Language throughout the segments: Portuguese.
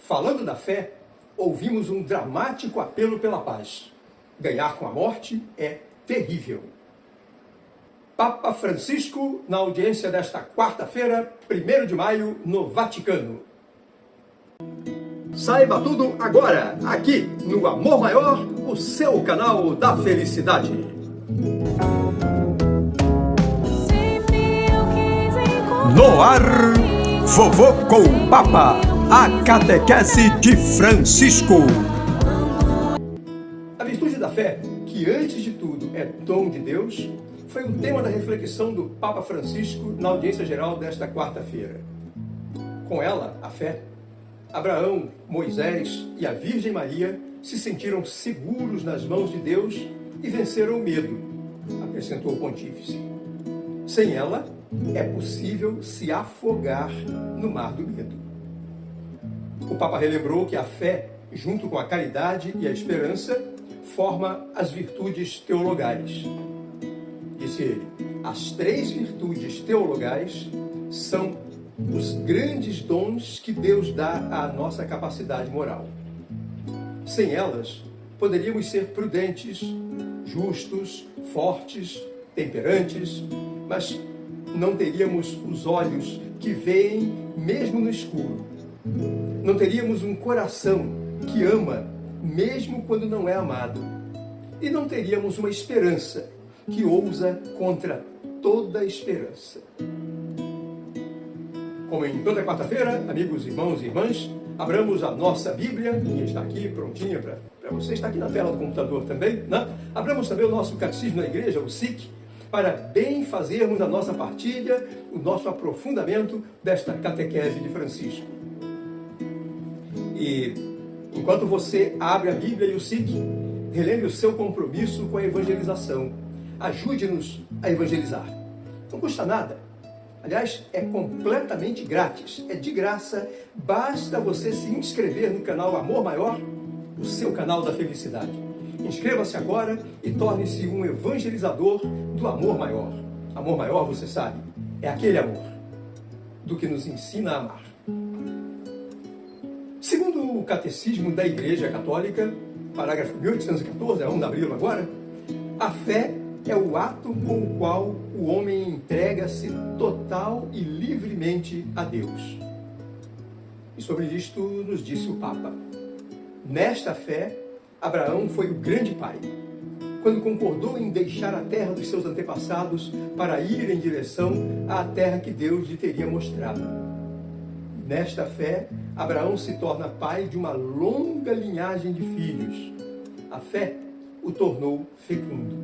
Falando da fé, ouvimos um dramático apelo pela paz. Ganhar com a morte é terrível. Papa Francisco, na audiência desta quarta-feira, 1º de maio, no Vaticano. Saiba tudo agora, aqui no Amor Maior, o seu canal da felicidade. No ar, Vovô com o Papa, a catequese de Francisco. A virtude da fé, que antes de tudo é dom de Deus, foi o tema da reflexão do Papa Francisco na audiência geral desta quarta-feira. Com ela, a fé, Abraão, Moisés e a Virgem Maria se sentiram seguros nas mãos de Deus e venceram o medo, acrescentou o pontífice. Sem ela, é possível se afogar no mar do medo. O Papa relembrou que a fé, junto com a caridade e a esperança, forma as virtudes teologais. Disse ele, as 3 virtudes teologais são os grandes dons que Deus dá à nossa capacidade moral. Sem elas, poderíamos ser prudentes, justos, fortes, temperantes, mas não teríamos os olhos que veem mesmo no escuro. Não teríamos um coração que ama mesmo quando não é amado. E não teríamos uma esperança que ousa contra toda esperança. Como em toda quarta-feira, amigos, irmãos e irmãs, abramos a nossa Bíblia, minha está aqui prontinha para você, está aqui na tela do computador também, né? Abramos também o nosso Catecismo na Igreja, o SIC, para bem fazermos a nossa partilha, o nosso aprofundamento desta catequese de Francisco. E enquanto você abre a Bíblia e o SIC, relembre o seu compromisso com a evangelização. Ajude-nos a evangelizar. Não custa nada. Aliás, é completamente grátis, é de graça, basta você se inscrever no canal Amor Maior, o seu canal da felicidade. Inscreva-se agora e torne-se um evangelizador do amor maior. Amor maior, você sabe, é aquele amor do que nos ensina a amar. Segundo o Catecismo da Igreja Católica, parágrafo 1814, vamos abri-lo agora, a fé é o ato com o qual o homem entrega-se total e livremente a Deus. E sobre isto nos disse o Papa. Nesta fé, Abraão foi o grande pai, quando concordou em deixar a terra dos seus antepassados para ir em direção à terra que Deus lhe teria mostrado. Nesta fé, Abraão se torna pai de uma longa linhagem de filhos. A fé o tornou fecundo.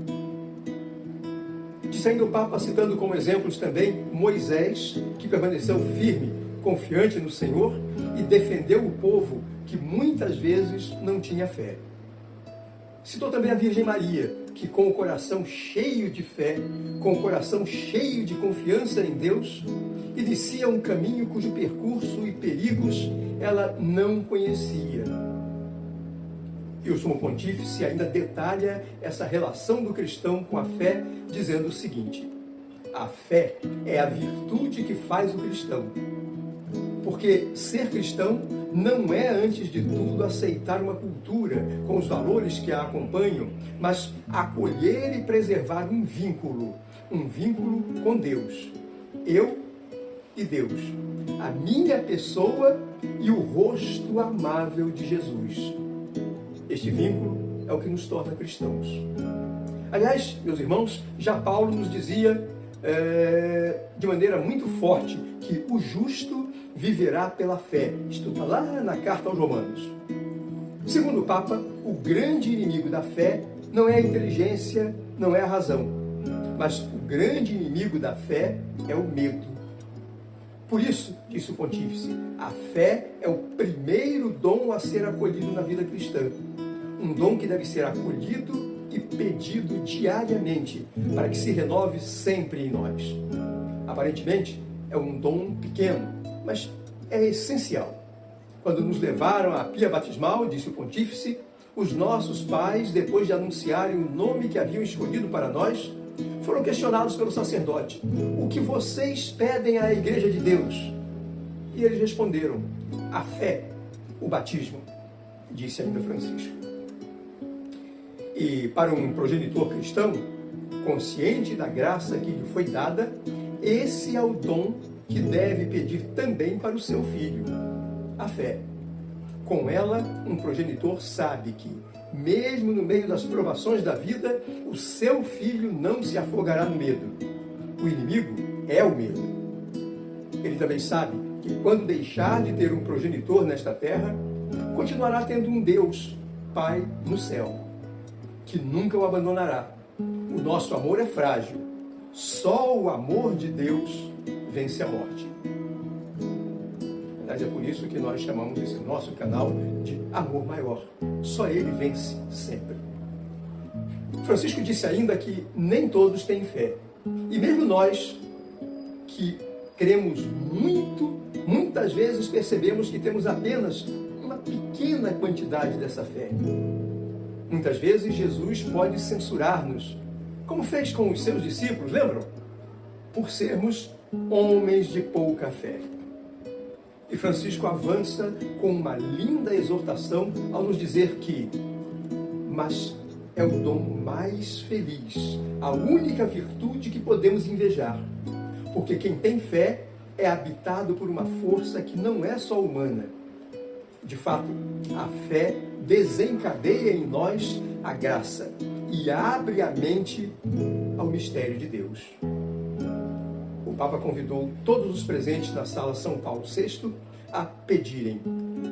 Disse ainda o Papa, citando como exemplos também Moisés, que permaneceu firme, confiante no Senhor e defendeu o povo que muitas vezes não tinha fé. Citou também a Virgem Maria, que com o coração cheio de fé, com o coração cheio de confiança em Deus, inicia um caminho cujo percurso e perigos ela não conhecia. E o Sumo Pontífice ainda detalha essa relação do cristão com a fé, dizendo o seguinte: a fé é a virtude que faz o cristão. Porque ser cristão não é, antes de tudo, aceitar uma cultura com os valores que a acompanham, mas acolher e preservar um vínculo com Deus. Eu e Deus, a minha pessoa e o rosto amável de Jesus. Este vínculo é o que nos torna cristãos. Aliás, meus irmãos, já Paulo nos dizia de maneira muito forte que o justo viverá pela fé. Isto está lá na carta aos Romanos. Segundo o Papa, o grande inimigo da fé não é a inteligência, não é a razão, mas o grande inimigo da fé é o medo. Por isso, disse o Pontífice, a fé é o primeiro dom a ser acolhido na vida cristã. Um dom que deve ser acolhido e pedido diariamente, para que se renove sempre em nós. Aparentemente, é um dom pequeno, mas é essencial. Quando nos levaram à pia batismal, disse o Pontífice, os nossos pais, depois de anunciarem o nome que haviam escolhido para nós, foram questionados pelo sacerdote: o que vocês pedem à Igreja de Deus? E eles responderam: a fé. o batismo, disse ainda Francisco. E para um progenitor cristão, consciente da graça que lhe foi dada, esse é o dom que deve pedir também para o seu filho, a fé. Com ela, um progenitor sabe que, mesmo no meio das provações da vida, o seu filho não se afogará no medo. O inimigo é o medo. Ele também sabe que quando deixar de ter um progenitor nesta terra, continuará tendo um Deus, Pai no céu, que nunca o abandonará. O nosso amor é frágil. Só o amor de Deus vence a morte. Aliás, é por isso que nós chamamos esse nosso canal de Amor Maior. Só ele vence sempre. Francisco disse ainda que nem todos têm fé. E mesmo nós, que cremos muito, muitas vezes percebemos que temos apenas uma pequena quantidade dessa fé. Muitas vezes Jesus pode censurar-nos, como fez com os seus discípulos, lembram? Por sermos homens de pouca fé. E Francisco avança com uma linda exortação ao nos dizer que, mas é o dom mais feliz, a única virtude que podemos invejar, porque quem tem fé é habitado por uma força que não é só humana. De fato, a fé desencadeia em nós a graça e abre a mente ao mistério de Deus. O Papa convidou todos os presentes na sala São Paulo VI a pedirem: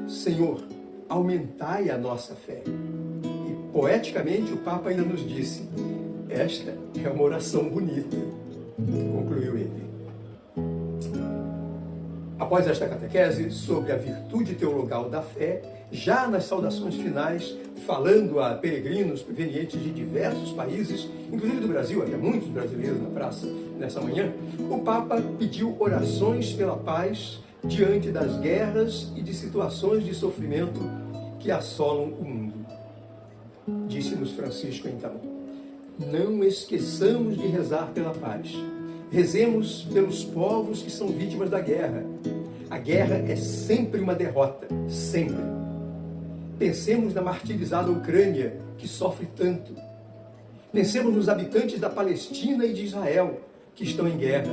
Senhor, aumentai a nossa fé. E poeticamente o Papa ainda nos disse: esta é uma oração bonita, concluiu ele. Após esta catequese sobre a virtude teologal da fé, já nas saudações finais, falando a peregrinos provenientes de diversos países, inclusive do Brasil, havia muitos brasileiros na praça nessa manhã, o Papa pediu orações pela paz diante das guerras e de situações de sofrimento que assolam o mundo. Disse-nos Francisco então: não esqueçamos de rezar pela paz. Rezemos pelos povos que são vítimas da guerra. A guerra é sempre uma derrota, sempre. Pensemos na martirizada Ucrânia, que sofre tanto. Pensemos nos habitantes da Palestina e de Israel, que estão em guerra.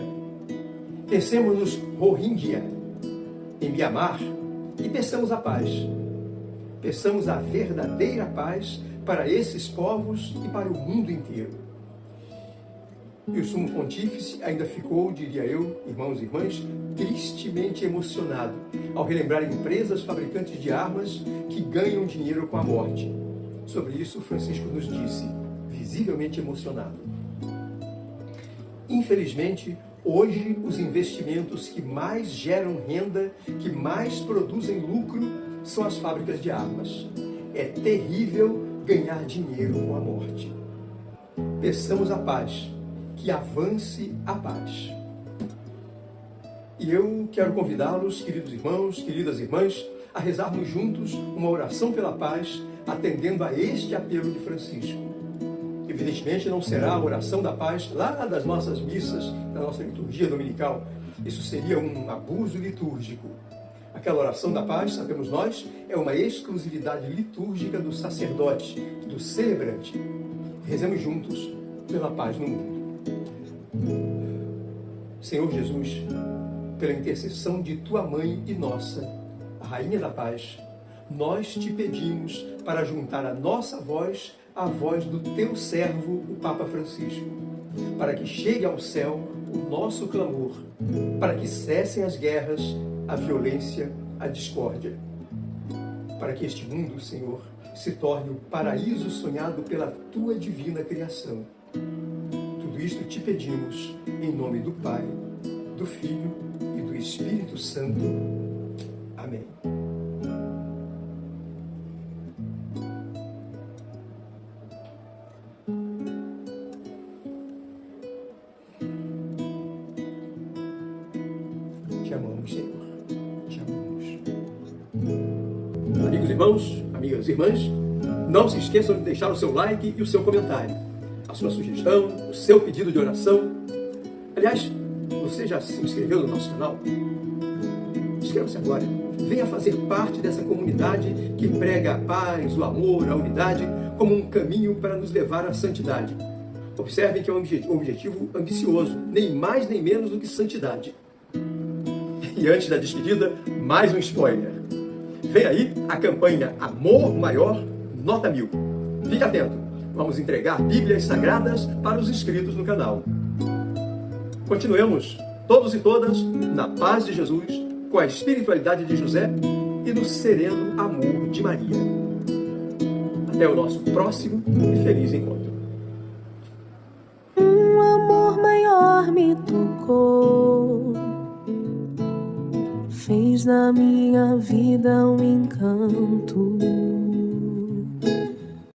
Pensemos nos Rohingya, em Mianmar, e peçamos a paz. Peçamos a verdadeira paz para esses povos e para o mundo inteiro. E o Sumo Pontífice ainda ficou, diria eu, irmãos e irmãs, tristemente emocionado ao relembrar empresas fabricantes de armas que ganham dinheiro com a morte. Sobre isso, Francisco nos disse, visivelmente emocionado: infelizmente, hoje os investimentos que mais geram renda, que mais produzem lucro, são as fábricas de armas. É terrível ganhar dinheiro com a morte. Peçamos a paz, que avance a paz. E eu quero convidá-los, queridos irmãos, queridas irmãs, a rezarmos juntos uma oração pela paz, atendendo a este apelo de Francisco. Evidentemente não será a oração da paz lá das nossas missas, da nossa liturgia dominical. Isso seria um abuso litúrgico. Aquela oração da paz, sabemos nós, é uma exclusividade litúrgica do sacerdote, do celebrante. Rezemos juntos pela paz no mundo. Senhor Jesus, pela intercessão de tua mãe e nossa, a Rainha da Paz, nós te pedimos para juntar a nossa voz à voz do teu servo, o Papa Francisco, para que chegue ao céu o nosso clamor, para que cessem as guerras, a violência, a discórdia, para que este mundo, Senhor, se torne o paraíso sonhado pela tua divina criação. Tudo isto te pedimos em nome do Pai, do Filho e do Espírito Santo. Amém. Te amamos, Senhor. Te amamos. Amigos irmãos, amigas irmãs, não se esqueçam de deixar o seu like e o seu comentário, a sua sugestão, o seu pedido de oração. Aliás, você já se inscreveu no nosso canal? Inscreva-se agora. Venha fazer parte dessa comunidade que prega a paz, o amor, a unidade como um caminho para nos levar à santidade. Observem que é um objetivo ambicioso, nem mais nem menos do que santidade. E antes da despedida, mais um spoiler. Vem aí a campanha Amor Maior, Nota 1000. Fique atento, vamos entregar Bíblias Sagradas para os inscritos no canal. Continuemos, todos e todas, na paz de Jesus, com a espiritualidade de José e no sereno amor de Maria. Até o nosso próximo e feliz encontro. Um amor maior me tocou, fez na minha vida um encanto.